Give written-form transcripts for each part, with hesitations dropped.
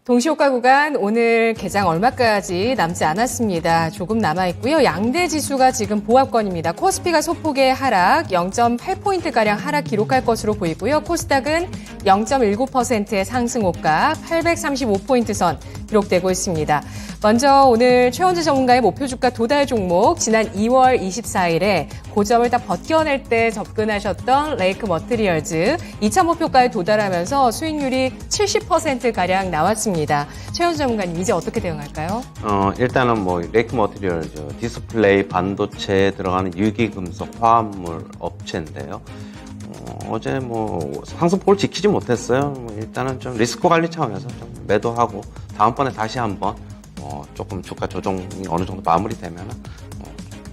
동시호가 구간 오늘 개장 얼마까지 남지 않았습니다. 조금 남아있고요. 양대 지수가 지금 보합권입니다. 코스피가 소폭의 하락 0.8포인트가량 하락 기록할 것으로 보이고요. 코스닥은 0.19%의 상승호가 835포인트 선 기록되고 있습니다. 먼저 오늘 최원재 전문가의 목표 주가 도달 종목 지난 2월 24일에 고점을 딱 벗겨낼 때 접근하셨던 레이크 머티리얼즈 2차 목표가에 도달하면서 수익률이 70%가량 나왔습니다. 최원재 전문가님 이제 어떻게 대응할까요? 일단은 레이크 머티리얼즈 디스플레이 반도체에 들어가는 유기금속 화합물 업체인데요. 어제 상승폭을 지키지 못했어요. 일단은 좀 리스크 관리 차원에서 좀 매도하고 다음번에 다시 한번 조금 주가 조정이 어느 정도 마무리되면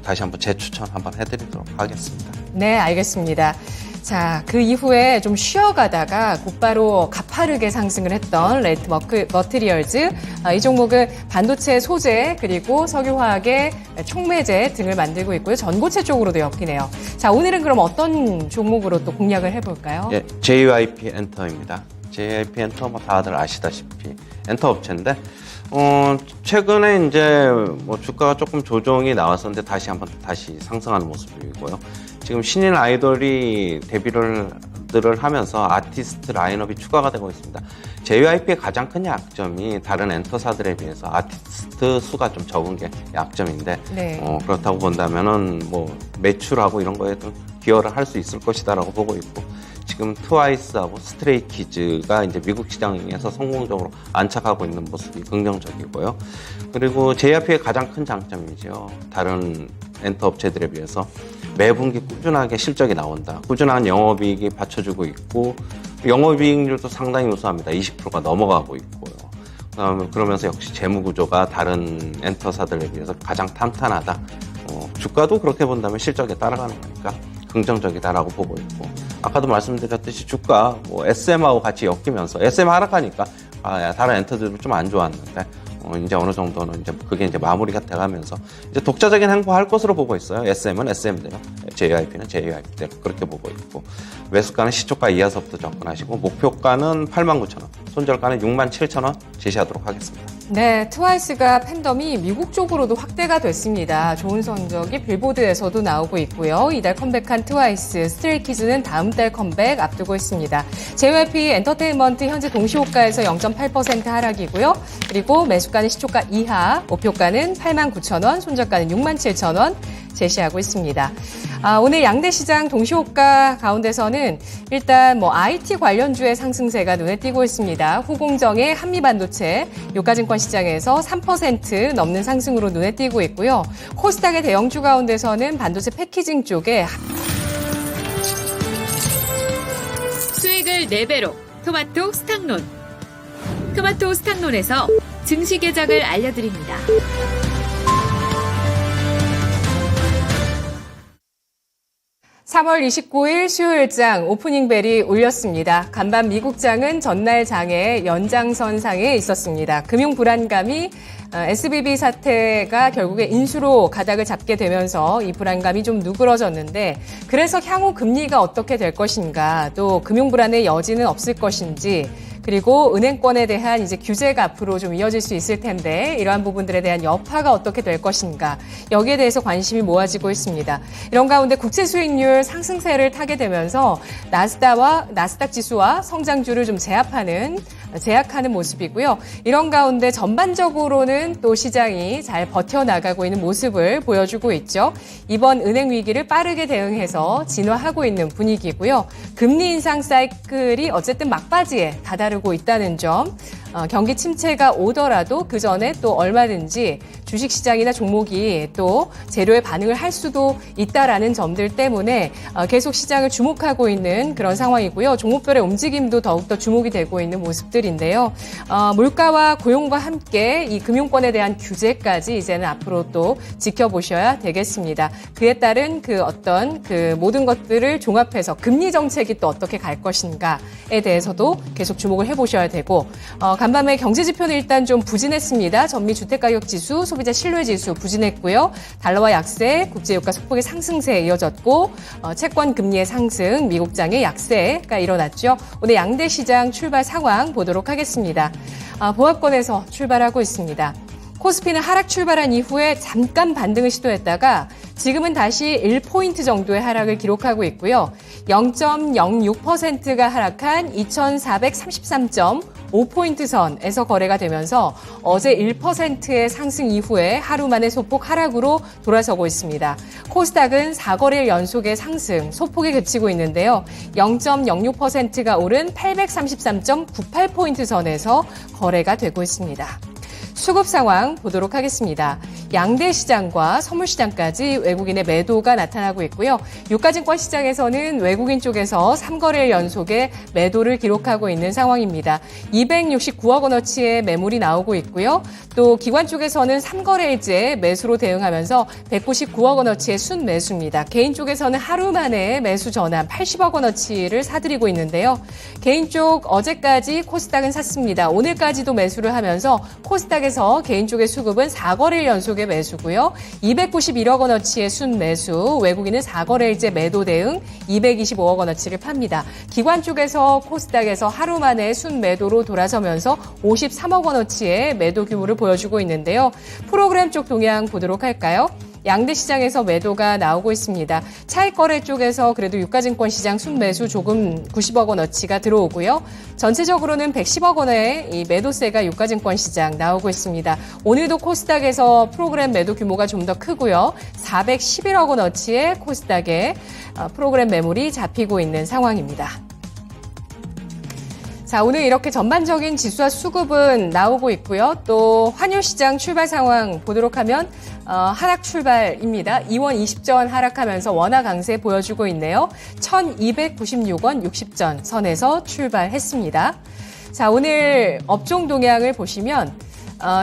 다시 한번 재추천 한번 해드리도록 하겠습니다. 네, 알겠습니다. 자, 그 이후에 좀 쉬어가다가 곧바로 가파르게 상승을 했던 레이트 머티리얼즈. 이 종목은 반도체 소재 그리고 석유화학의 촉매제 등을 만들고 있고요. 전고체 쪽으로도 엮이네요. 자, 오늘은 그럼 어떤 종목으로 또 공략을 해볼까요? 예, JYP 엔터입니다. JYP 엔터 다들 아시다시피 엔터 업체인데 최근에 이제 주가가 조금 조정이 나왔었는데 다시 상승하는 모습이고요. 지금 신인 아이돌이 데뷔를 하면서 아티스트 라인업이 추가가 되고 있습니다. JYP의 가장 큰 약점이 다른 엔터사들에 비해서 아티스트 수가 좀 적은 게 약점인데 네. 그렇다고 본다면은 매출하고 이런 거에도 기여를 할 수 있을 것이다라고 보고 있고. 지금 트와이스하고 스트레이키즈가 이제 미국 시장에서 성공적으로 안착하고 있는 모습이 긍정적이고요. 그리고 JYP의 가장 큰 장점이죠. 다른 엔터 업체들에 비해서 매분기 꾸준하게 실적이 나온다. 꾸준한 영업이익이 받쳐주고 있고 영업이익률도 상당히 우수합니다. 20%가 넘어가고 있고요. 그러면서 역시 재무구조가 다른 엔터사들에 비해서 가장 탄탄하다. 주가도 그렇게 본다면 실적에 따라가는 거니까 긍정적이다라고 보고 있고 아까도 말씀드렸듯이 주가 SM하고 같이 엮이면서 SM 하락하니까 다른 엔터들도 좀 안 좋았는데 이제 어느 정도는 이제 그게 이제 마무리가 돼가면서 이제 독자적인 행보할 것으로 보고 있어요. SM은 SM대로, JYP는 JYP대로 그렇게 보고 있고 매수가는 시초가 이하서부터 접근하시고 목표가는 89,000원, 손절가는 67,000원 제시하도록 하겠습니다. 네, 트와이스가 팬덤이 미국 쪽으로도 확대가 됐습니다. 좋은 성적이 빌보드에서도 나오고 있고요. 이달 컴백한 트와이스, 스트레이키즈는 다음 달 컴백 앞두고 있습니다. JYP 엔터테인먼트 현재 동시호가에서 0.8% 하락이고요. 그리고 매수가는 시초가 이하, 목표가는 89,000원, 손절가는 67,000원 제시하고 있습니다. 오늘 양대 시장 동시호가 가운데서는 일단 IT 관련주의 상승세가 눈에 띄고 있습니다. 후공정의 한미반도체, 유가증권 시장에서 3% 넘는 상승으로 눈에 띄고 있고요. 코스닥의 대형주 가운데서는 반도체 패키징 쪽에 수익을 4배로 토마토 스탁론. 토마토 스탁론에서 증시 계작을 알려드립니다. (3월 29일) 수요일장 오프닝 벨이 울렸습니다. 간밤 미국장은 전날 장에 연장선상에 있었습니다. 금융 불안감이 SVB 사태가 결국에 인수로 가닥을 잡게 되면서 이 불안감이 좀 누그러졌는데 그래서 향후 금리가 어떻게 될 것인가 또 금융 불안의 여지는 없을 것인지 그리고 은행권에 대한 이제 규제가 앞으로 좀 이어질 수 있을 텐데 이러한 부분들에 대한 여파가 어떻게 될 것인가 여기에 대해서 관심이 모아지고 있습니다. 이런 가운데 국채 수익률 상승세를 타게 되면서 나스닥 지수와 성장주를 좀 제약하는 모습이고요. 이런 가운데 전반적으로는 또 시장이 잘 버텨나가고 있는 모습을 보여주고 있죠. 이번 은행 위기를 빠르게 대응해서 진화하고 있는 분위기고요. 금리 인상 사이클이 어쨌든 막바지에 다다르고 있다는 점, 경기 침체가 오더라도 그 전에 또 얼마든지 주식시장이나 종목이 또 재료에 반응을 할 수도 있다라는 점들 때문에 계속 시장을 주목하고 있는 그런 상황이고요. 종목별의 움직임도 더욱더 주목이 되고 있는 모습들인데요. 물가와 고용과 함께 이 금융권에 대한 규제까지 이제는 앞으로 또 지켜보셔야 되겠습니다. 그에 따른 그 모든 것들을 종합해서 금리 정책이 또 어떻게 갈 것인가에 대해서도 계속 주목을 해보셔야 되고 간밤에 경제 지표는 일단 좀 부진했습니다. 전미 주택가격지수, 소비자 신뢰지수 부진했고요. 달러와 약세, 국제유가 소폭의 상승세에 이어졌고 채권 금리의 상승, 미국장의 약세가 일어났죠. 오늘 양대 시장 출발 상황 보도록 하겠습니다. 보합권에서 출발하고 있습니다. 코스피는 하락 출발한 이후에 잠깐 반등을 시도했다가 지금은 다시 1포인트 정도의 하락을 기록하고 있고요. 0.06%가 하락한 2433.5포인트 선에서 거래가 되면서 어제 1%의 상승 이후에 하루 만에 소폭 하락으로 돌아서고 있습니다. 코스닥은 4거래일 연속의 상승, 소폭에 그치고 있는데요. 0.06%가 오른 833.98포인트 선에서 거래가 되고 있습니다. 수급 상황 보도록 하겠습니다. 양대 시장과 선물 시장까지 외국인의 매도가 나타나고 있고요. 유가증권 시장에서는 외국인 쪽에서 3거래일 연속의 매도를 기록하고 있는 상황입니다. 269억 원어치의 매물이 나오고 있고요. 또 기관 쪽에서는 3거래일째 매수로 대응하면서 199억 원어치의 순매수입니다. 개인 쪽에서는 하루 만에 매수 전환 80억 원어치를 사들이고 있는데요. 개인 쪽 어제까지 코스닥은 샀습니다. 오늘까지도 매수를 하면서 코스닥에서 개인 쪽의 수급은 4거래일 연속의 매수고요. 291억 원어치의 순매수, 외국인은 4거래일째 매도 대응 225억 원어치를 팝니다. 기관 쪽에서 코스닥에서 하루 만에 순매도로 돌아서면서 53억 원어치의 매도 규모를 보여주고 있는데요. 프로그램 쪽 동향 보도록 할까요? 양대 시장에서 매도가 나오고 있습니다. 차익 거래 쪽에서 그래도 유가증권 시장 순매수 조금 90억 원어치가 들어오고요. 전체적으로는 110억 원의 이 매도세가 유가증권 시장 나오고 있습니다. 오늘도 코스닥에서 프로그램 매도 규모가 좀 더 크고요. 411억 원어치의 코스닥에 프로그램 매물이 잡히고 있는 상황입니다. 자, 오늘 이렇게 전반적인 지수와 수급은 나오고 있고요. 또 환율 시장 출발 상황 보도록 하면 하락 출발입니다. 2원 20전 하락하면서 원화 강세 보여주고 있네요. 1296원 60전 선에서 출발했습니다. 자, 오늘 업종 동향을 보시면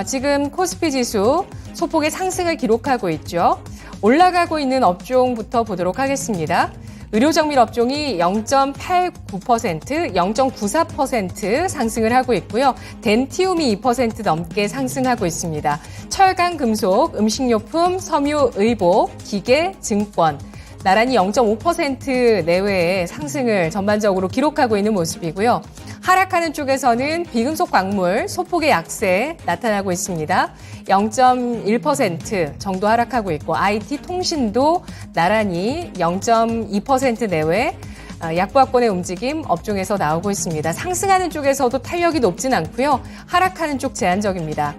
지금 코스피 지수 소폭의 상승을 기록하고 있죠. 올라가고 있는 업종부터 보도록 하겠습니다. 의료정밀 업종이 0.89%, 0.94% 상승을 하고 있고요. 덴티움이 2% 넘게 상승하고 있습니다. 철강, 금속, 음식료품, 섬유, 의복, 기계, 증권 나란히 0.5% 내외의 상승을 전반적으로 기록하고 있는 모습이고요. 하락하는 쪽에서는 비금속 광물 소폭의 약세 나타나고 있습니다. 0.1% 정도 하락하고 있고 IT 통신도 나란히 0.2% 내외 약보합권의 움직임 업종에서 나오고 있습니다. 상승하는 쪽에서도 탄력이 높진 않고요. 하락하는 쪽 제한적입니다.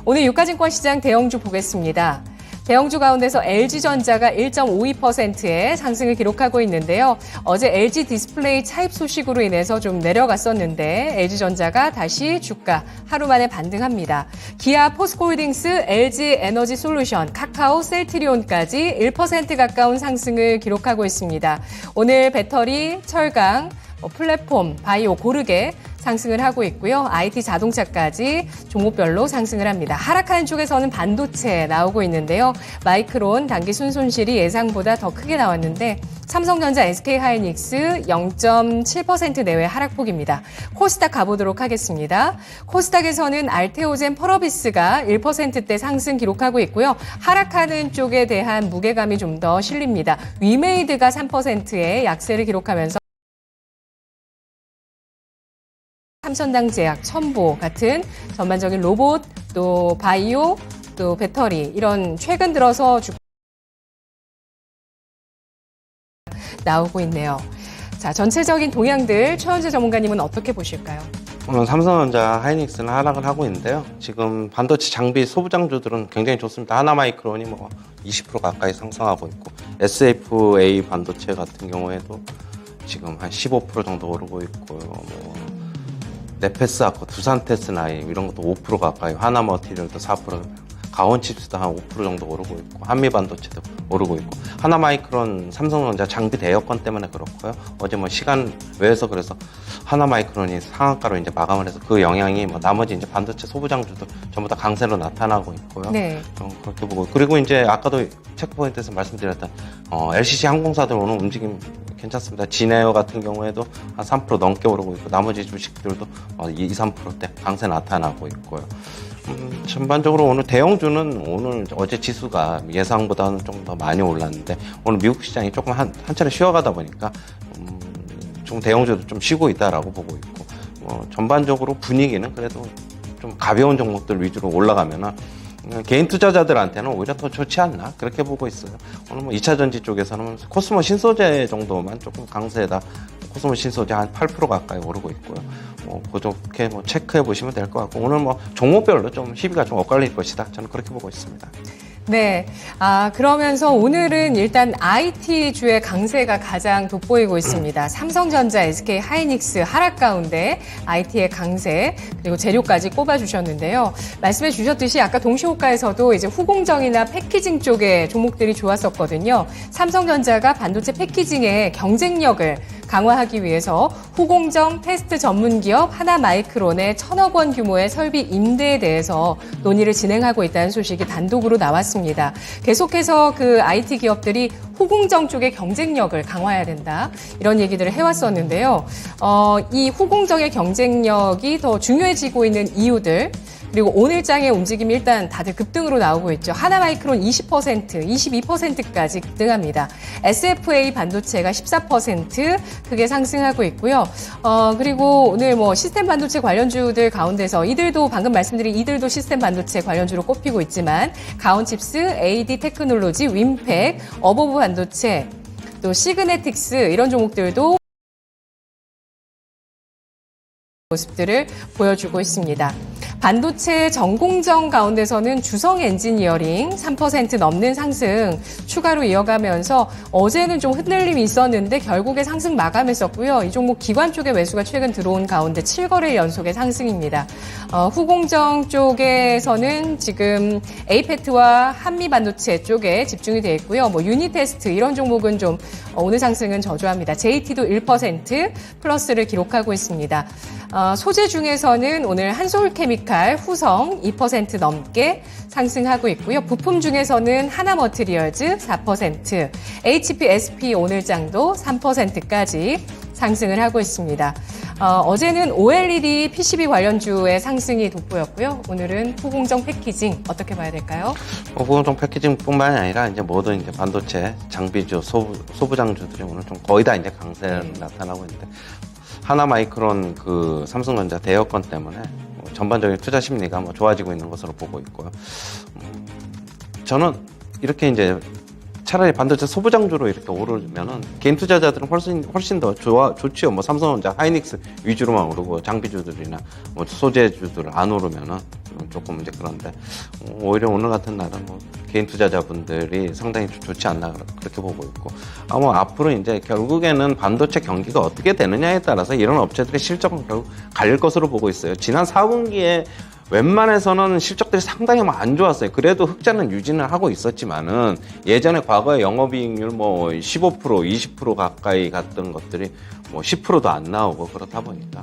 오늘 유가증권 시장 대형주 보겠습니다. 대형주 가운데서 LG전자가 1.52%의 상승을 기록하고 있는데요. 어제 LG 디스플레이 차입 소식으로 인해서 좀 내려갔었는데 LG전자가 다시 주가 하루 만에 반등합니다. 기아, 포스코홀딩스, LG 에너지 솔루션, 카카오, 셀트리온까지 1% 가까운 상승을 기록하고 있습니다. 오늘 배터리, 철강, 플랫폼, 바이오 고르게 상승을 하고 있고요. IT 자동차까지 종목별로 상승을 합니다. 하락하는 쪽에서는 반도체 나오고 있는데요. 마이크론 단기 순손실이 예상보다 더 크게 나왔는데 삼성전자, SK하이닉스 0.7% 내외 하락폭입니다. 코스닥 가보도록 하겠습니다. 코스닥에서는 알테오젠, 펄어비스가 1%대 상승 기록하고 있고요. 하락하는 쪽에 대한 무게감이 좀 더 실립니다. 위메이드가 3%의 약세를 기록하면서 삼천당제약, 첨보 같은 전반적인 로봇, 또 바이오, 또 배터리 이런 최근 들어서 나오고 있네요. 자, 전체적인 동향들 최원재 전문가님은 어떻게 보실까요? 오늘 삼성전자, 하이닉스는 하락을 하고 있는데요. 지금 반도체 장비 소부장주들은 굉장히 좋습니다. 하나마이크론이 20% 가까이 상승하고 있고 SFA 반도체 같은 경우에도 지금 한 15% 정도 오르고 있고요. 네페스하고 두산테스나이 이런 것도 5% 가까이, 하나머티리얼도 4% 가온칩스도 한 5% 정도 오르고 있고 한미반도체도 오르고 있고 하나마이크론 삼성전자 장비 대여건 때문에 그렇고요. 어제 뭐 시간 외에서 그래서 하나마이크론이 상한가로 이제 마감을 해서 그 영향이 뭐 나머지 이제 반도체 소부장주들 전부 다 강세로 나타나고 있고요. 네. 그렇게 보고 그리고 이제 아까도 체크포인트에서 말씀드렸던 LCC 항공사들 오늘 움직임 괜찮습니다. 진에어 같은 경우에도 한 3% 넘게 오르고 있고 나머지 주식들도 2, 3%대 강세 나타나고 있고요. 전반적으로 오늘 대형주는 오늘 어제 지수가 예상보다는 좀 더 많이 올랐는데 오늘 미국 시장이 조금 한 차례 쉬어가다 보니까 좀 대형주도 좀 쉬고 있다라고 보고 있고 전반적으로 분위기는 그래도 좀 가벼운 종목들 위주로 올라가면은 개인 투자자들한테는 오히려 더 좋지 않나 그렇게 보고 있어요. 오늘 뭐 2차 전지 쪽에서는 코스모 신소재 정도만 조금 강세다. 코스모 신소재 한 8% 가까이 오르고 있고요. 그렇게 체크해 보시면 될 것 같고 오늘 뭐 종목별로 좀 시비가 좀 엇갈릴 것이다. 저는 그렇게 보고 있습니다. 네. 그러면서 오늘은 일단 IT주의 강세가 가장 돋보이고 있습니다. 삼성전자, SK 하이닉스 하락 가운데 IT의 강세, 그리고 재료까지 꼽아주셨는데요. 말씀해 주셨듯이 아까 동시호가에서도 이제 후공정이나 패키징 쪽의 종목들이 좋았었거든요. 삼성전자가 반도체 패키징의 경쟁력을 강화하기 위해서 후공정 테스트 전문 기업 하나마이크론의 1,000억 원 규모의 설비 임대에 대해서 논의를 진행하고 있다는 소식이 단독으로 나왔습니다. 계속해서 그 IT 기업들이 후공정 쪽의 경쟁력을 강화해야 된다. 이런 얘기들을 해왔었는데요. 이 후공정의 경쟁력이 더 중요해지고 있는 이유들, 그리고 오늘장의 움직임이 일단 다들 급등으로 나오고 있죠. 하나마이크론 20%, 22%까지 급등합니다. SFA 반도체가 14% 크게 상승하고 있고요. 그리고 오늘 뭐 시스템 반도체 관련주들 가운데서 이들도 방금 말씀드린 이들도 시스템 반도체 관련주로 꼽히고 있지만 가온칩스, AD 테크놀로지, 윈팩, 어버브 반도체, 또 시그네틱스 이런 종목들도 모습들을 보여주고 있습니다. 반도체 전공정 가운데서는 주성 엔지니어링 3% 넘는 상승 추가로 이어가면서 어제는 좀 흔들림이 있었는데 결국에 상승 마감했었고요. 이 종목 기관 쪽의 매수가 최근 들어온 가운데 7거래일 연속의 상승입니다. 후공정 쪽에서는 지금 에이페트와 한미반도체 쪽에 집중이 되어 있고요. 뭐 유니테스트 이런 종목은 좀 오늘 상승은 저조합니다. JT도 1% 플러스를 기록하고 있습니다. 소재 중에서는 오늘 한솔케미칼, 후성 2% 넘게 상승하고 있고요. 부품 중에서는 하나머티리얼즈 4%, HP, SP 오늘장도 3%까지 상승을 하고 있습니다. 어제는 OLED PCB 관련주의 상승이 돋보였고요. 오늘은 후공정 패키징 어떻게 봐야 될까요? 후공정 패키징뿐만이 아니라 이제 모든 이제 반도체 장비주 소부장주들이 오늘 좀 거의 다 이제 강세를 나타나고 있는데. 하나마이크론 그 삼성전자 대여건 때문에 전반적인 투자 심리가 좋아지고 있는 것으로 보고 있고요. 저는 이렇게 이제 차라리 반도체 소부장주로 이렇게 오르면은 개인 투자자들은 훨씬 더 좋지요. 뭐 삼성전자, 하이닉스 위주로만 오르고 장비주들이나 뭐 소재주들 안 오르면은 조금 이제 그런데 오히려 오늘 같은 날은 뭐 개인 투자자분들이 상당히 좋지 않나 그렇게 보고 있고 아마 앞으로 이제 결국에는 반도체 경기가 어떻게 되느냐에 따라서 이런 업체들의 실적은 결국 갈릴 것으로 보고 있어요. 지난 4분기에 웬만해서는 실적들이 상당히 안 좋았어요. 그래도 흑자는 유지는 하고 있었지만은 예전에 과거에 영업이익률 15%, 20% 가까이 갔던 것들이 10%도 안 나오고 그렇다 보니까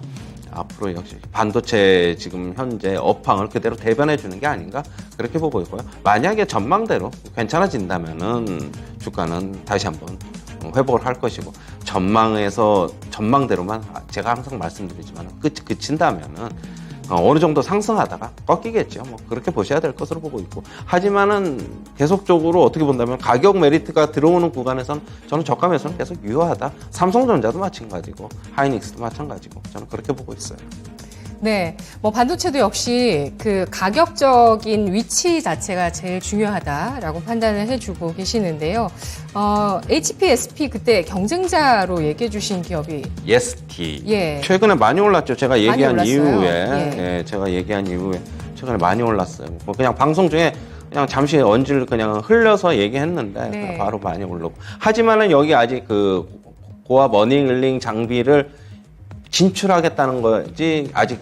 앞으로 역시 반도체 지금 현재 업황을 그대로 대변해 주는 게 아닌가 그렇게 보고 있고요. 만약에 전망대로 괜찮아진다면은 주가는 다시 한번 회복을 할 것이고 전망대로만 제가 항상 말씀드리지만 그친다면은 어느 정도 상승하다가 꺾이겠죠. 그렇게 보셔야 될 것으로 보고 있고. 하지만은 계속적으로 어떻게 본다면 가격 메리트가 들어오는 구간에선 저는 저가 매수는 계속 유효하다. 삼성전자도 마찬가지고, 하이닉스도 마찬가지고, 저는 그렇게 보고 있어요. 네. 반도체도 역시 그 가격적인 위치 자체가 제일 중요하다라고 판단을 해주고 계시는데요. HP, SP 그때 경쟁자로 얘기해 주신 기업이 예스티. 예. 최근에 많이 올랐죠. 제가 얘기한 이후에. 예. 제가 얘기한 이후에 최근에 많이 올랐어요. 그냥 방송 중에 그냥 잠시 언질 그냥 흘려서 얘기했는데 네. 바로 많이 올랐고. 하지만은 여기 아직 그 고압 어닝링 장비를 진출하겠다는 거지 아직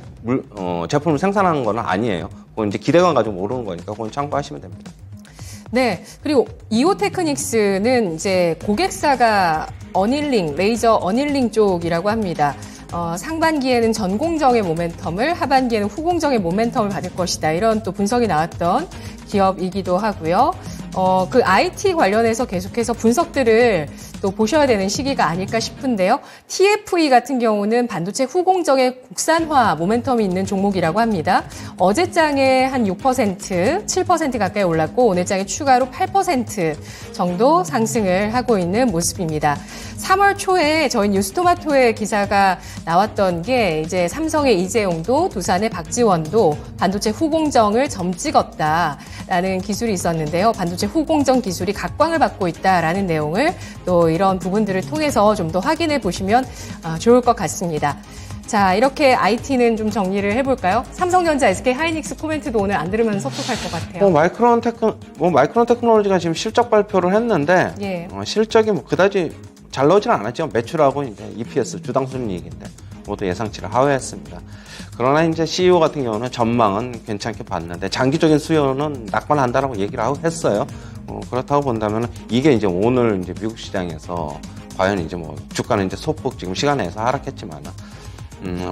제품을 생산하는 건 아니에요. 그건 이제 기대감 가지고 모르는 거니까 그건 참고하시면 됩니다. 네. 그리고 이오테크닉스는 이제 고객사가 어닐링, 레이저 어닐링 쪽이라고 합니다. 상반기에는 전공정의 모멘텀을, 하반기에는 후공정의 모멘텀을 받을 것이다. 이런 또 분석이 나왔던 기업이기도 하고요. 그 IT 관련해서 계속해서 분석들을 또 보셔야 되는 시기가 아닐까 싶은데요. TFE 같은 경우는 반도체 후공정의 국산화 모멘텀이 있는 종목이라고 합니다. 어제 장에 한 6%, 7% 가까이 올랐고 오늘 장에 추가로 8% 정도 상승을 하고 있는 모습입니다. 3월 초에 저희 뉴스토마토의 기사가 나왔던 게 이제 삼성의 이재용도 두산의 박지원도 반도체 후공정을 점찍었다라는 기술이 있었는데요. 반도체 후공정 기술이 각광을 받고 있다라는 내용을 또 이런 부분들을 통해서 좀 더 확인해 보시면 좋을 것 같습니다. 자, 이렇게 IT는 좀 정리를 해볼까요? 삼성전자, SK하이닉스 코멘트도 오늘 안 들으면 섭섭할 것 같아요. 마이크론 테크놀로지가 지금 실적 발표를 했는데 예. 실적이 뭐 그다지 잘 나오지는 않았죠. 매출하고 이제 EPS 주당 순이익인데 모두 예상치를 하회했습니다. 그러나 이제 CEO 같은 경우는 전망은 괜찮게 봤는데 장기적인 수요는 낙관한다라고 얘기를 하고 했어요. 그렇다고 본다면 이게 이제 오늘 이제 미국 시장에서 과연 이제 뭐 주가는 이제 소폭 지금 시간에서 하락했지만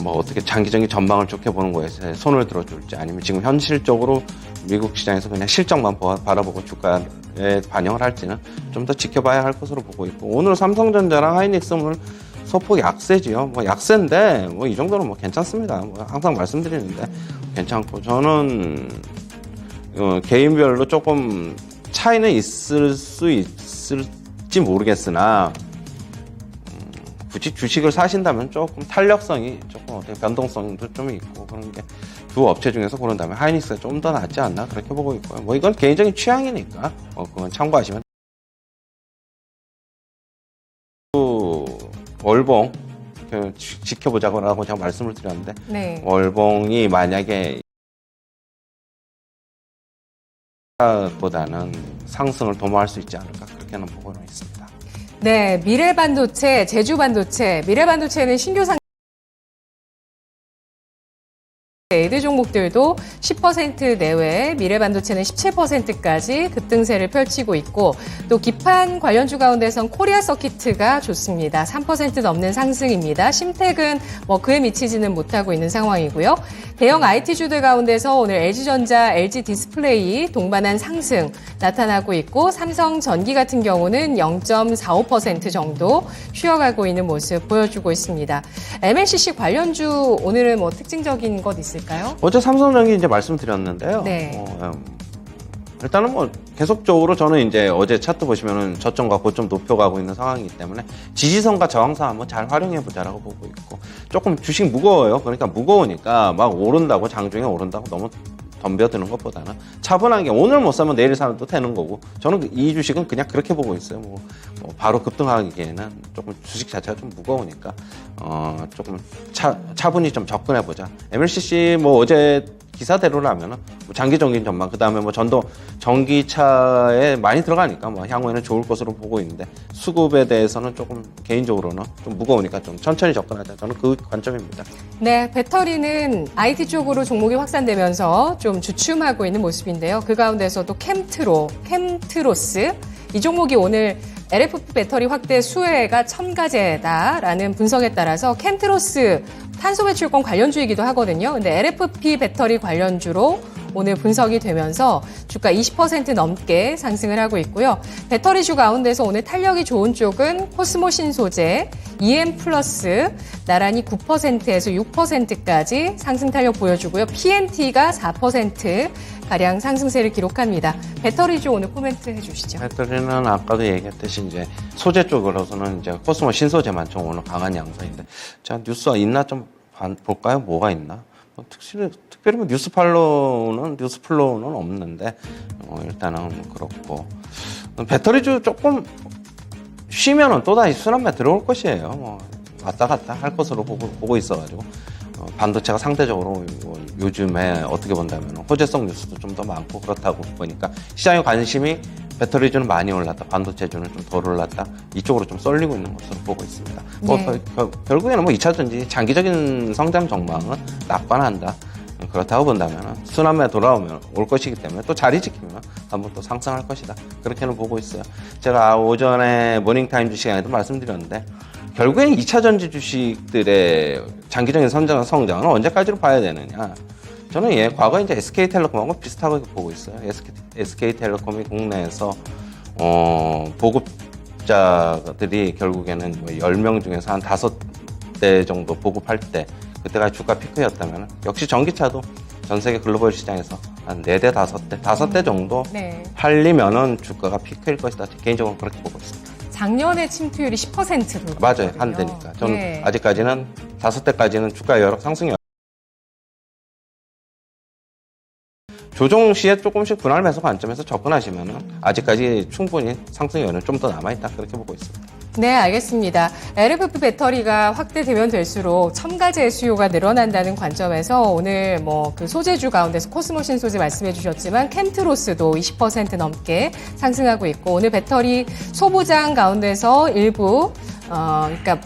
뭐 어떻게 장기적인 전망을 좋게 보는 거에 손을 들어줄지 아니면 지금 현실적으로 미국 시장에서 그냥 실적만 바라보고 주가에 반영을 할지는 좀 더 지켜봐야 할 것으로 보고 있고 오늘 삼성전자랑 하이닉스 오늘 소폭 약세지요. 뭐 약세인데 뭐 이 정도는 뭐 괜찮습니다. 뭐 항상 말씀드리는데 괜찮고 저는 개인별로 조금 차이는 있을 수 있을지 모르겠으나 굳이 주식을 사신다면 조금 탄력성이 조금 어떻게 변동성도 좀 있고 그런 게 두 업체 중에서 고른다면 하이닉스가 좀 더 낫지 않나 그렇게 보고 있고요. 뭐 이건 개인적인 취향이니까 그건 참고하시면. 월봉 지켜보자고 제가 말씀을 드렸는데 네. 월봉이 만약에 보다는 상승을 도모할 수 있지 않을까 그렇게는 보고는 있습니다. 네, 미래반도체, 제주반도체, 미래반도체는 신규 상 에이드 종목들도 10% 내외, 미래반도체는 17%까지 급등세를 펼치고 있고 또 기판 관련주 가운데선 코리아 서키트가 좋습니다. 3% 넘는 상승입니다. 심택은 뭐 그에 미치지는 못하고 있는 상황이고요. 대형 IT주들 가운데서 오늘 LG전자, LG디스플레이 동반한 상승 나타나고 있고 삼성전기 같은 경우는 0.45% 정도 쉬어가고 있는 모습 보여주고 있습니다. MLCC 관련주 오늘은 뭐 특징적인 것 있을까요? 어제 삼성전기 이제 말씀드렸는데요. 네. 일단은 뭐 계속적으로 저는 이제 어제 차트 보시면은 저점과 고점 높여가고 있는 상황이기 때문에 지지선과 저항선 한번 잘 활용해 보자라고 보고 있고 조금 주식 무거워요. 그러니까 무거우니까 막 오른다고 장중에 오른다고 너무 덤벼드는 것보다는 차분하게 오늘 못 사면 내일 사도 되는 거고 저는 이 주식은 그냥 그렇게 보고 있어요. 뭐 바로 급등하기에는 조금 주식 자체가 좀 무거우니까 조금 차분히 좀 접근해 보자. MLCC 뭐 어제 기사대로라면은 뭐 장기적인 전망 그다음에 뭐 전기차에 많이 들어가니까 뭐 향후에는 좋을 것으로 보고 있는데 수급에 대해서는 조금 개인적으로는 좀 무거우니까 좀 천천히 접근하자. 저는 그 관점입니다. 네, 배터리는 IT 쪽으로 종목이 확산되면서 좀 주춤하고 있는 모습인데요. 그 가운데서도 캠트로스 이 종목이 오늘 LFP 배터리 확대 수혜가 첨가제다라는 분석에 따라서 캠트로스 탄소 배출권 관련주이기도 하거든요. 근데 LFP 배터리 관련주로 오늘 분석이 되면서 주가 20% 넘게 상승을 하고 있고요. 배터리주 가운데서 오늘 탄력이 좋은 쪽은 코스모 신소재, EM 플러스 나란히 9%에서 6%까지 상승 탄력 보여주고요. PNT가 4% 가량 상승세를 기록합니다. 배터리주 오늘 코멘트 해주시죠. 배터리는 아까도 얘기했듯이 이제 소재 쪽으로서는 이제 코스모 신소재만 좀 오늘 강한 양상인데 자 뉴스가 있나 좀 볼까요? 뭐가 있나? 특별히 뭐 뉴스플로우는 없는데 일단은 그렇고 배터리주 조금 쉬면은 또다시 순환매 들어올 것이에요. 뭐 왔다 갔다 할 것으로 보고 있어가지고 반도체가 상대적으로 요즘에 어떻게 본다면 호재성 뉴스도 좀 더 많고 그렇다고 보니까 시장의 관심이 배터리주는 많이 올랐다, 반도체주는 좀 덜 올랐다, 이쪽으로 좀 쏠리고 있는 것으로 보고 있습니다. 네. 결국에는 뭐 2차 전지 장기적인 성장 전망은 낙관한다. 그렇다고 본다면 순환매 돌아오면 올 것이기 때문에 또 자리 지키면 한번 또 상승할 것이다. 그렇게는 보고 있어요. 제가 오전에 모닝타임 주식에도 말씀드렸는데 결국엔 2차 전지 주식들의 장기적인 성장은 언제까지로 봐야 되느냐. 저는 과거 이제 SK텔레콤하고 비슷하게 보고 있어요. SK텔레콤이 국내에서 보급자들이 결국에는 뭐 10명 중에서 한 5대 정도 보급할 때 그때가 주가 피크였다면 역시 전기차도 전 세계 글로벌 시장에서 한 4대, 5대 정도 네. 팔리면은 주가가 피크일 것이다. 개인적으로 그렇게 보고 있습니다. 작년에 침투율이 10%도 맞아요. 한대니까. 저는 네. 아직까지는 5대까지는 주가 여력 상승이 조정 시에 조금씩 분할 매수 관점에서 접근하시면은 아직까지 충분히 상승 여는 좀 더 남아있다. 그렇게 보고 있습니다. 네, 알겠습니다. LFP 배터리가 확대되면 될수록 첨가제 수요가 늘어난다는 관점에서 오늘 뭐 그 소재주 가운데서 코스모신 소재 말씀해 주셨지만 켄트로스도 20% 넘게 상승하고 있고 오늘 배터리 소부장 가운데서 일부 그러니까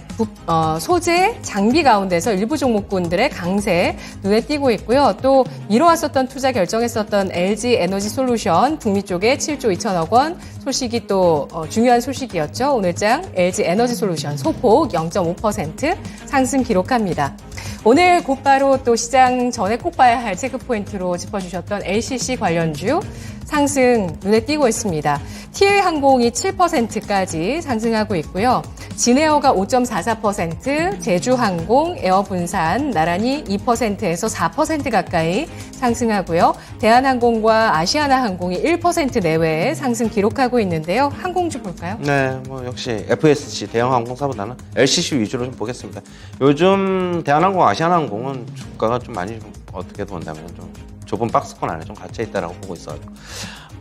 소재, 장비 가운데서 일부 종목군들의 강세 눈에 띄고 있고요. 또 미뤄왔었던 투자 결정했었던 LG 에너지 솔루션 북미 쪽에 7조 2천억 원 소식이 또 중요한 소식이었죠. 오늘장 LG 에너지 솔루션 소폭 0.5% 상승 기록합니다. 오늘 곧바로 또 시장 전에 꼭 봐야 할 체크포인트로 짚어주셨던 LCC 관련주 상승 눈에 띄고 있습니다. TA항공이 7%까지 상승하고 있고요. 진에어가 5.44%, 제주항공, 에어분산 나란히 2%에서 4% 가까이 상승하고요. 대한항공과 아시아나항공이 1% 내외의 상승 기록하고 있는데요. 항공주 볼까요? 네, 뭐 역시 FSC 대형 항공사보다는 LCC 위주로 좀 보겠습니다. 요즘 대한항공, 아시아나항공은 주가가 좀 많이 좀 어떻게 본다면 좀 좁은 박스권 안에 좀 갇혀 있다라고 보고 있어요.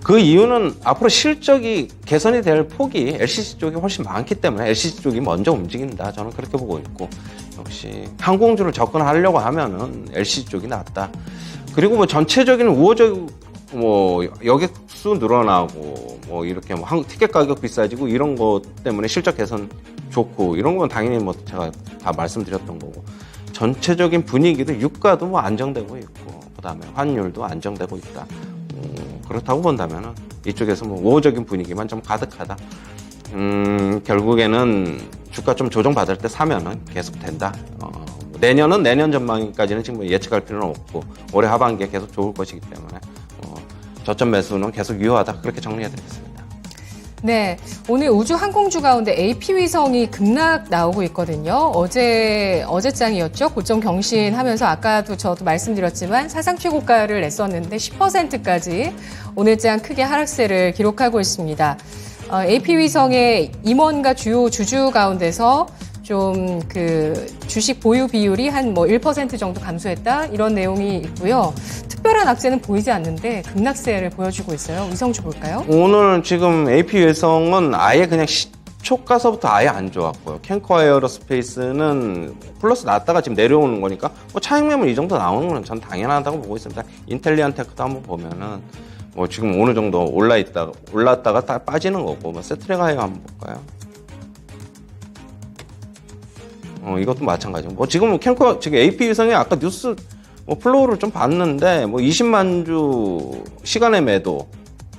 그 이유는 앞으로 실적이 개선이 될 폭이 LCC 쪽이 훨씬 많기 때문에 LCC 쪽이 먼저 움직인다. 저는 그렇게 보고 있고 역시 항공주를 접근하려고 하면은 LCC 쪽이 낫다. 그리고 뭐 전체적인 우호적 뭐 여객수 늘어나고 뭐 이렇게 뭐 티켓 가격 비싸지고 이런 것 때문에 실적 개선 좋고 이런 건 당연히 뭐 제가 다 말씀드렸던 거고 전체적인 분위기도 유가도 뭐 안정되고 있고 그다음에 환율도 안정되고 있다. 그렇다고 본다면 이쪽에서 뭐 우호적인 분위기만 좀 가득하다. 결국에는 주가 좀 조정받을 때 사면은 계속 된다. 내년은 내년 전망까지는 지금 예측할 필요는 없고 올해 하반기에 계속 좋을 것이기 때문에 저점 매수는 계속 유효하다. 그렇게 정리해드리겠습니다. 네, 오늘 우주 항공주 가운데 AP 위성이 급락 나오고 있거든요. 어제장이었죠. 고점 경신하면서 아까도 저도 말씀드렸지만 사상 최고가를 냈었는데 10%까지 오늘장 크게 하락세를 기록하고 있습니다. AP 위성의 임원과 주요 주주 가운데서 좀 그 주식 보유 비율이 한 뭐 1% 정도 감소했다 이런 내용이 있고요. 특별한 악재는 보이지 않는데 급락세를 보여주고 있어요. 위성주 볼까요? 오늘 지금 AP 위성은 아예 그냥 시초가서부터 아예 안 좋았고요. 캔커 에어로스페이스는 플러스 났다가 지금 내려오는 거니까 뭐 차익 매물 이 정도 나오는 건 전 당연하다고 보고 있습니다. 인텔리안테크도 한번 보면은 뭐 지금 어느 정도 올랐다가 다 빠지는 거고 뭐 세트레가이어 한번 볼까요? 이것도 마찬가지고. 뭐 지금 지금 AP 위성이 아까 뉴스 뭐 플로우를 좀 봤는데 뭐 20만 주 시간의 매도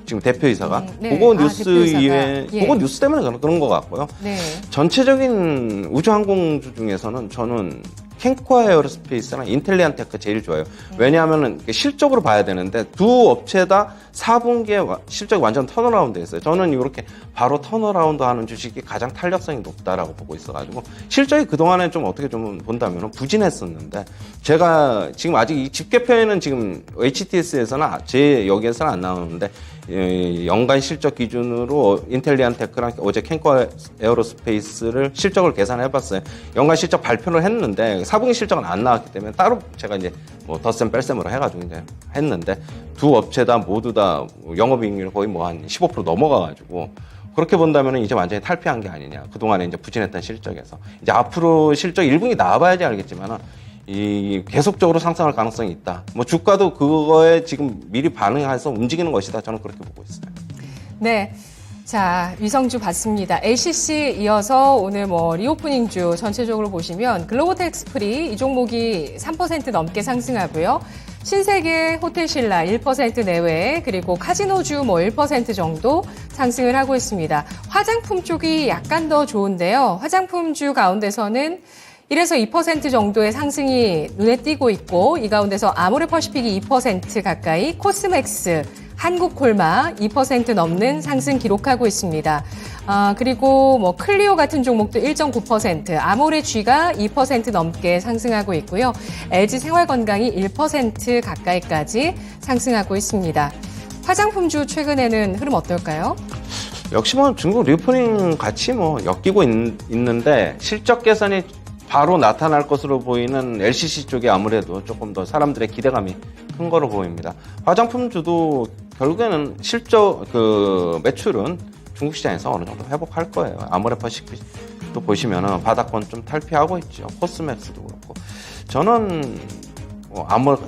지금 대표이사가 네. 그거 뉴스 대표이사가. 이외에 예. 그거 뉴스 때문에 그런 것 같고요. 네. 전체적인 우주항공주 중에서는 저는 캔코 에어로스페이스나 인텔리안테크 제일 좋아요. 왜냐하면은 실적으로 봐야 되는데 두 업체 다 4분기에 실적이 완전 턴어라운드 했어요. 저는 이렇게 바로 턴어라운드 하는 주식이 가장 탄력성이 높다라고 보고 있어가지고 실적이 그동안에 좀 어떻게 좀 본다면 부진했었는데 제가 지금 아직 이 집계표에는 지금 HTS에서는 제 여기에서는 안 나오는데 연간 실적 기준으로 인텔리안테크랑 어제 캔코 에어로스페이스를 실적을 계산해봤어요. 연간 실적 발표를 했는데 4분기 실적은 안 나왔기 때문에 따로 제가 이제 뭐 덧셈 뺄셈으로 해가지고 이제 했는데 두 업체 다 모두 다 영업이익률 거의 뭐 한 15% 넘어가가지고 그렇게 본다면 이제 완전히 탈피한 게 아니냐. 그동안에 이제 부진했던 실적에서 이제 앞으로 실적 1분기 나와봐야지 알겠지만은 이 계속적으로 상승할 가능성이 있다. 뭐 주가도 그거에 지금 미리 반응해서 움직이는 것이다. 저는 그렇게 보고 있어요. 네. 자, 위성주 봤습니다. LCC 이어서 오늘 리오프닝주 전체적으로 보시면 글로벌 텍스프리 이 종목이 3% 넘게 상승하고요. 신세계 호텔신라 1% 내외, 그리고 카지노주 1% 정도 상승을 하고 있습니다. 화장품 쪽이 약간 더 좋은데요. 화장품주 가운데서는 1에서 2% 정도의 상승이 눈에 띄고 있고, 이 가운데서 아모레퍼시픽이 2% 가까이, 코스맥스, 한국콜마 2% 넘는 상승 기록하고 있습니다. 그리고 클리오 같은 종목도 1.9%, 아모레G가 2% 넘게 상승하고 있고요. LG 생활건강이 1% 가까이까지 상승하고 있습니다. 화장품주 최근에는 흐름 어떨까요? 역시 중국 리오프닝 같이 엮이고 있는데 실적 개선이 바로 나타날 것으로 보이는 LCC 쪽이 아무래도 조금 더 사람들의 기대감이 큰 거로 보입니다. 화장품주도 결국에는 실적 매출은 중국 시장에서 어느 정도 회복할 거예요. 아모레퍼시픽도 보시면은 바닥권 좀 탈피하고 있죠. 코스맥스도 그렇고. 저는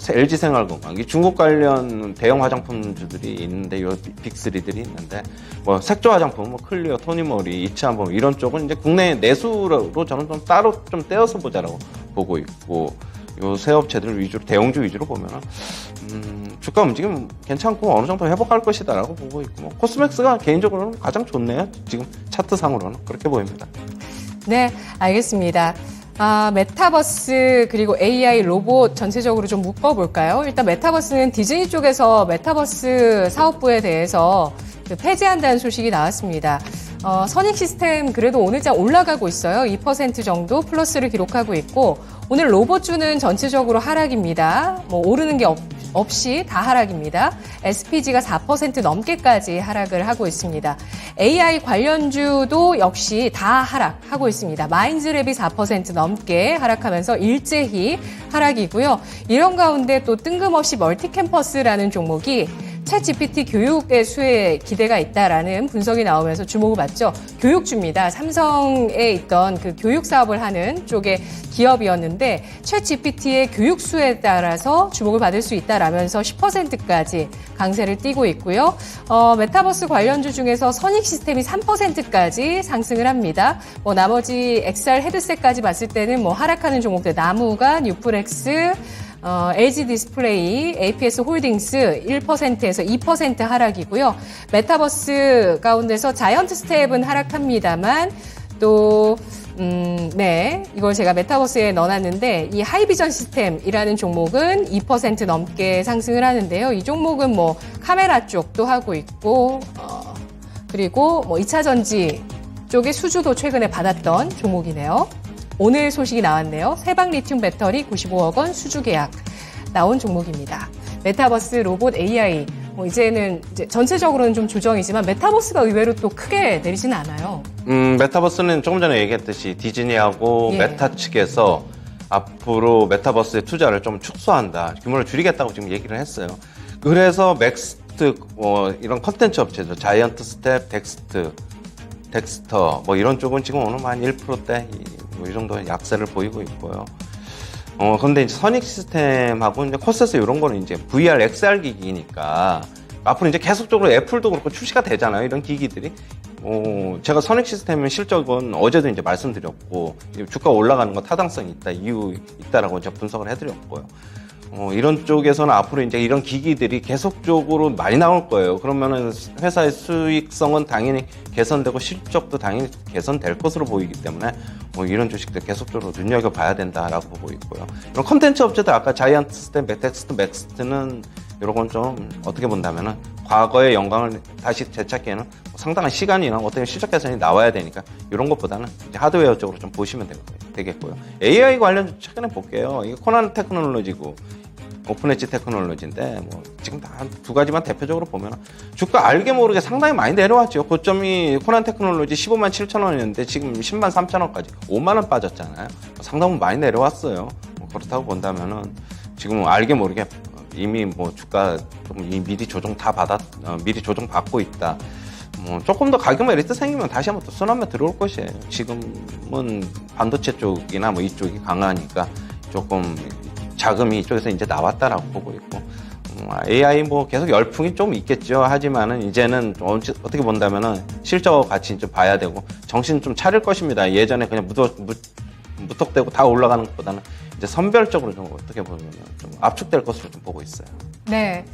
LG 생활건강, 중국 관련 대형 화장품주들이 있는데, 요 빅3들이 있는데, 색조 화장품, 클리오, 토니모리, 이치한범 이런 쪽은 이제 국내 내수로 저는 좀 따로 좀 떼어서 보자라고 보고 있고, 요 세 업체들 위주로, 대형주 위주로 보면은, 주가 움직임 괜찮고 어느 정도 회복할 것이다라고 보고 있고, 코스맥스가 개인적으로는 가장 좋네요. 지금 차트상으로는 그렇게 보입니다. 네, 알겠습니다. 메타버스 그리고 AI 로봇 전체적으로 좀 묶어볼까요? 일단 메타버스는 디즈니 쪽에서 메타버스 사업부에 대해서 폐지한다는 소식이 나왔습니다. 선익 시스템 그래도 오늘장 올라가고 있어요. 2% 정도 플러스를 기록하고 있고, 오늘 로봇주는 전체적으로 하락입니다. 오르는 게 없이 다 하락입니다. SPG가 4% 넘게까지 하락을 하고 있습니다. AI 관련주도 역시 다 하락하고 있습니다. 마인즈랩이 4% 넘게 하락하면서 일제히 하락이고요. 이런 가운데 또 뜬금없이 멀티캠퍼스라는 종목이 챗GPT 교육의 수에 기대가 있다라는 분석이 나오면서 주목을 받죠. 교육주입니다. 삼성에 있던 그 교육 사업을 하는 쪽의 기업이었는데 챗GPT의 교육 수에 따라서 주목을 받을 수 있다라면서 10%까지 강세를 띠고 있고요. 메타버스 관련주 중에서 선익 시스템이 3%까지 상승을 합니다. 나머지 XR 헤드셋까지 봤을 때는 하락하는 종목들, 나무가, 뉴플렉스, LG 디스플레이, APS 홀딩스 1%에서 2% 하락이고요. 메타버스 가운데서 자이언트 스텝은 하락합니다만 또 네, 이걸 제가 메타버스에 넣어놨는데 이 하이비전 시스템이라는 종목은 2% 넘게 상승을 하는데요. 이 종목은 카메라 쪽도 하고 있고 그리고 2차 전지 쪽의 수주도 최근에 받았던 종목이네요. 오늘 소식이 나왔네요. 세방 리튬 배터리 95억 원 수주 계약 나온 종목입니다. 메타버스, 로봇, AI 이제는 전체적으로는 좀 조정이지만 메타버스가 의외로 또 크게 내리지는 않아요. 메타버스는 조금 전에 얘기했듯이 디즈니하고 메타 측에서 앞으로 메타버스의 투자를 좀 축소한다, 규모를 줄이겠다고 지금 얘기를 했어요. 그래서 맥스트 이런 컨텐츠 업체들, 자이언트 스텝, 덱스터 이런 쪽은 지금 오늘 한 1%대 이 정도 약세를 보이고 있고요. 그런데 이제 선익 시스템하고 이제 코스에서 이런 거는 이제 VR, XR 기기니까 앞으로 이제 계속적으로 애플도 그렇고 출시가 되잖아요. 이런 기기들이. 제가 선익 시스템의 실적은 어제도 이제 말씀드렸고, 주가 올라가는 거 타당성이 있다, 이유 있다라고 이제 분석을 해드렸고요. 이런 쪽에서는 앞으로 이제 이런 기기들이 계속적으로 많이 나올 거예요. 그러면은 회사의 수익성은 당연히 개선되고 실적도 당연히 개선될 것으로 보이기 때문에 이런 주식들 계속적으로 눈여겨봐야 된다라고 보고 있고요. 이런 컨텐츠 업체들, 아까 자이언트 스텝, 맥스트는 이런 건 좀 어떻게 본다면은 과거의 영광을 다시 되찾기에는 상당한 시간이나 어떤 실적 개선이 나와야 되니까 이런 것보다는 이제 하드웨어 쪽으로 좀 보시면 되겠고요. AI 관련 최근에 볼게요. 이게 코난 테크놀로지고 오픈 엣지 테크놀로지인데 지금 한 두 가지만 대표적으로 보면 주가 알게 모르게 상당히 많이 내려왔죠. 고점이 코난 테크놀로지 15만 7천 원이었는데 지금 10만 3천 원까지 5만 원 빠졌잖아요. 상당히 많이 내려왔어요. 그렇다고 본다면은 지금 알게 모르게 이미 주가 좀 미리 조정 미리 조정 받고 있다. 조금 더 가격 메리트 생기면 다시 한번 또 순환매 들어올 것이에요. 지금은 반도체 쪽이나 이쪽이 강하니까 조금 자금이 이쪽에서 이제 나왔다라고 보고 있고, AI 뭐 계속 열풍이 좀 있겠죠. 하지만은 이제는 좀 어떻게 본다면은 실적 가치 좀 봐야 되고 정신 좀 차릴 것입니다. 예전에 그냥 무턱대고 다 올라가는 것보다는 이제 선별적으로 좀 어떻게 보면 좀 압축될 것으로 좀 보고 있어요. 네.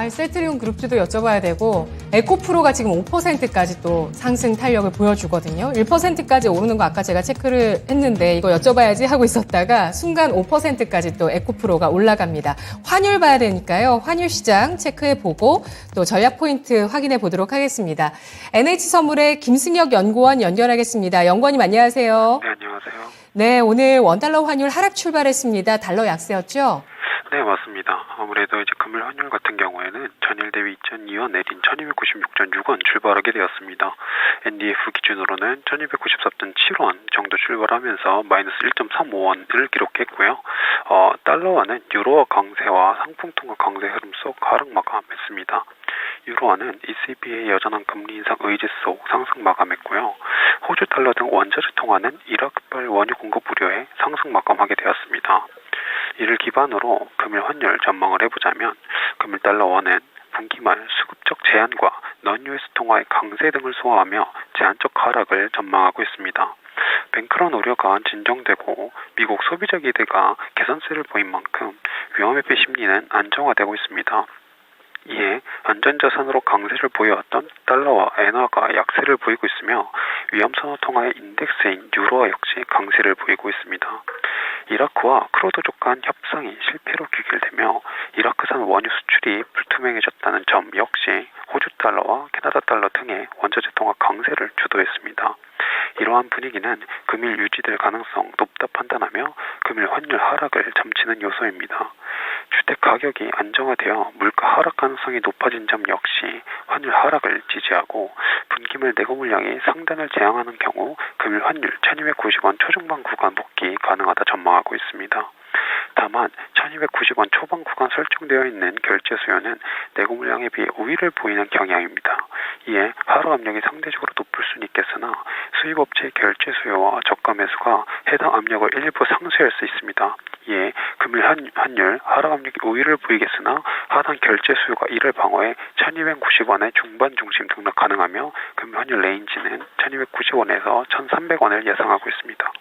셀트리온 그룹주도 여쭤봐야 되고, 에코프로가 지금 5%까지 또 상승 탄력을 보여주거든요. 1%까지 오르는 거 아까 제가 체크를 했는데, 이거 여쭤봐야지 하고 있었다가, 순간 5%까지 또 에코프로가 올라갑니다. 환율 봐야 되니까요. 환율 시장 체크해보고, 또 전략 포인트 확인해 보도록 하겠습니다. NH선물의 김승혁 연구원 연결하겠습니다. 연구원님 안녕하세요. 네, 안녕하세요. 네, 오늘 원달러 환율 하락 출발했습니다. 달러 약세였죠? 네, 맞습니다. 아무래도 이제 금일 환율 같은 경우에는 전일 대비 2,002원 내린 1,296.6원 출발하게 되었습니다. NDF 기준으로는 1,294.7원 정도 출발하면서 마이너스 1.35원을 기록했고요. 달러화는 유로화 강세와 상품통화 강세 흐름 속 하락 마감했습니다. 유로화는 ECB의 여전한 금리 인상 의지 속 상승 마감했고요. 호주 달러 등 원자재 통화는 이라크발 원유 공급 우려에 상승 마감하게 되었습니다. 이를 기반으로 금일 환율 전망을 해보자면 금일 달러 원은 분기 말 수급적 제한과 non-US 통화의 강세 등을 소화하며 제한적 하락을 전망하고 있습니다. 뱅크런 우려가 진정되고 미국 소비자 기대가 개선세를 보인 만큼 위험회피 심리는 안정화되고 있습니다. 이에 안전자산으로 강세를 보여왔던 달러와 엔화가 약세를 보이고 있으며 위험선호 통화의 인덱스인 유로화 역시 강세를 보이고 있습니다. 이라크와 크루드족 간 협상이 실패로 귀결되며 이라크산 원유 수출이 불투명해졌다는 점 역시 호주 달러와 캐나다 달러 등의 원자재 통화 강세를 주도했습니다. 이러한 분위기는 금일 유지될 가능성 높다 판단하며 금일 환율 하락을 점치는 요소입니다. 주택 가격이 안정화되어 물가 하락 가능성이 높아진 점 역시 환율 하락을 지지하고 분기말 내고 물량이 상단을 제한하는 경우 금일 환율 1,290원 초중반 구간 복귀 가능하다 전망하고 있습니다. 다만 1,290원 초반 구간 설정되어 있는 결제 수요는 내고 물량에 비해 우위를 보이는 경향입니다. 이에 하락 압력이 상대적으로 높을 수는 있겠으나 수입업체의 결제 수요와 저가 매수가 해당 압력을 일부 상쇄할 수 있습니다. 이에 금일 환율 하락 압력이 우위를 보이겠으나 하단 결제 수요가 이를 방어해 1,290원의 중반 중심 등락 가능하며 금일 환율 레인지는 1,290원에서 1,300원을 예상하고 있습니다.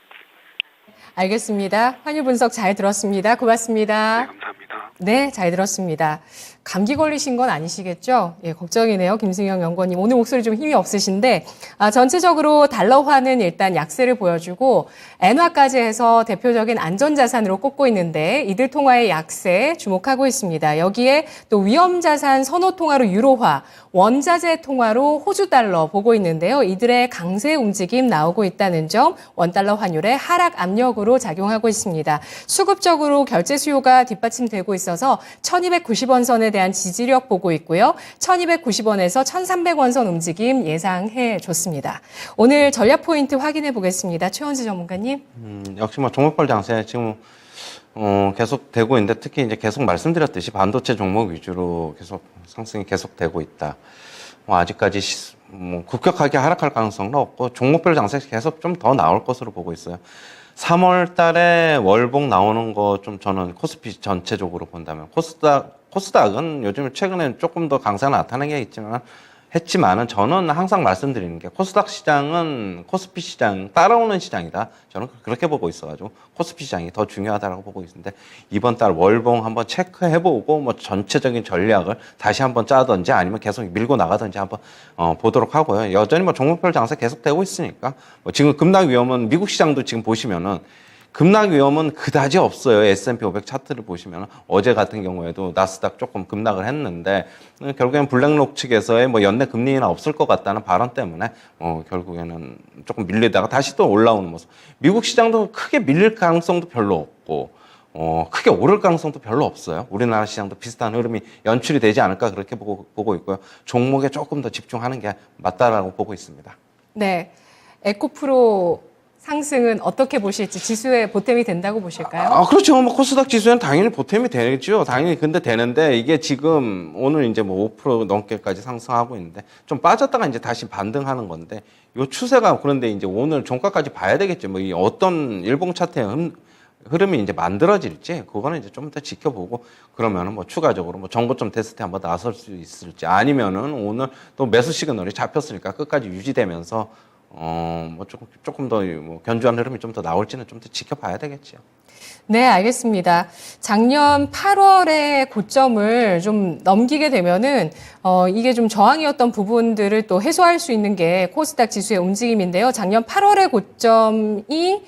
알겠습니다. 환율 분석 잘 들었습니다. 고맙습니다. 네, 감사합니다. 네, 잘 들었습니다. 감기 걸리신 건 아니시겠죠? 예, 걱정이네요. 김승영 연구원님. 오늘 목소리 좀 힘이 없으신데, 전체적으로 달러화는 일단 약세를 보여주고, 엔화까지 해서 대표적인 안전자산으로 꼽고 있는데, 이들 통화의 약세 주목하고 있습니다. 여기에 또 위험자산 선호통화로 유로화, 원자재 통화로 호주 달러 보고 있는데요. 이들의 강세 움직임 나오고 있다는 점, 원달러 환율의 하락 압력으로 작용하고 있습니다. 수급적으로 결제 수요가 뒷받침되고 있어서 1,290원 선에 대한 지지력 보고 있고요. 1,290원에서 1,300원 선 움직임 예상해 줬습니다. 오늘 전략 포인트 확인해 보겠습니다. 최원수 전문가님. 역시 뭐 종목별 장세 지금 계속 되고 있는데 특히 이제 계속 말씀드렸듯이 반도체 종목 위주로 계속 상승이 계속되고 있다. 아직까지 급격하게 하락할 가능성은 없고 종목별 장세 계속 좀 더 나올 것으로 보고 있어요. 3월 달에 월봉 나오는 거 좀 저는 코스피 전체적으로 본다면 코스닥은 요즘 최근에 조금 더 강세가 나타나게 했지만은 저는 항상 말씀드리는 게 코스닥 시장은 코스피 시장 따라오는 시장이다. 저는 그렇게 보고 있어가지고 코스피 시장이 더 중요하다고 보고 있는데 이번 달 월봉 한번 체크해보고 뭐 전체적인 전략을 다시 한번 짜든지 아니면 계속 밀고 나가든지 한번 보도록 하고요. 여전히 뭐 종목별 장세 계속되고 있으니까 뭐 지금 급락 위험은 미국 시장도 지금 보시면은 급락 위험은 그다지 없어요. S&P 500 차트를 보시면 어제 같은 경우에도 나스닥 조금 급락을 했는데 결국에는 블랙록 측에서의 뭐 연내 금리 인하 없을 것 같다는 발언 때문에 결국에는 조금 밀리다가 다시 또 올라오는 모습. 미국 시장도 크게 밀릴 가능성도 별로 없고 크게 오를 가능성도 별로 없어요. 우리나라 시장도 비슷한 흐름이 연출이 되지 않을까 그렇게 보고 있고요. 종목에 조금 더 집중하는 게 맞다라고 보고 있습니다. 네, 에코프로 상승은 어떻게 보실지 지수에 보탬이 된다고 보실까요? 그렇죠. 뭐 코스닥 지수에는 당연히 보탬이 되겠죠. 당연히 근데 되는데 이게 지금 오늘 이제 뭐 5% 넘게까지 상승하고 있는데 좀 빠졌다가 이제 다시 반등하는 건데 요 추세가 그런데 이제 오늘 종가까지 봐야 되겠죠. 뭐 이 어떤 일봉 차트의 흐름이 이제 만들어질지 그거는 이제 좀 더 지켜보고 그러면은 뭐 추가적으로 뭐 정고점 테스트에 한번 나설 수 있을지 아니면은 오늘 또 매수 시그널이 잡혔으니까 끝까지 유지되면서 뭐 조금 더 뭐 견조한 흐름이 좀 더 나올지는 좀 더 지켜봐야 되겠지요. 네, 알겠습니다. 작년 8월의 고점을 좀 넘기게 되면은 이게 좀 저항이었던 부분들을 또 해소할 수 있는 게 코스닥 지수의 움직임인데요. 작년 8월의 고점이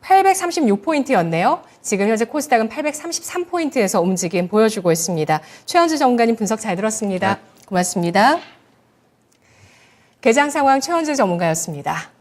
836포인트였네요. 지금 현재 코스닥은 833포인트에서 움직임 보여주고 있습니다. 최현주 전문가님 분석 잘 들었습니다. 네. 고맙습니다. 개장 상황 최현주 전문가였습니다.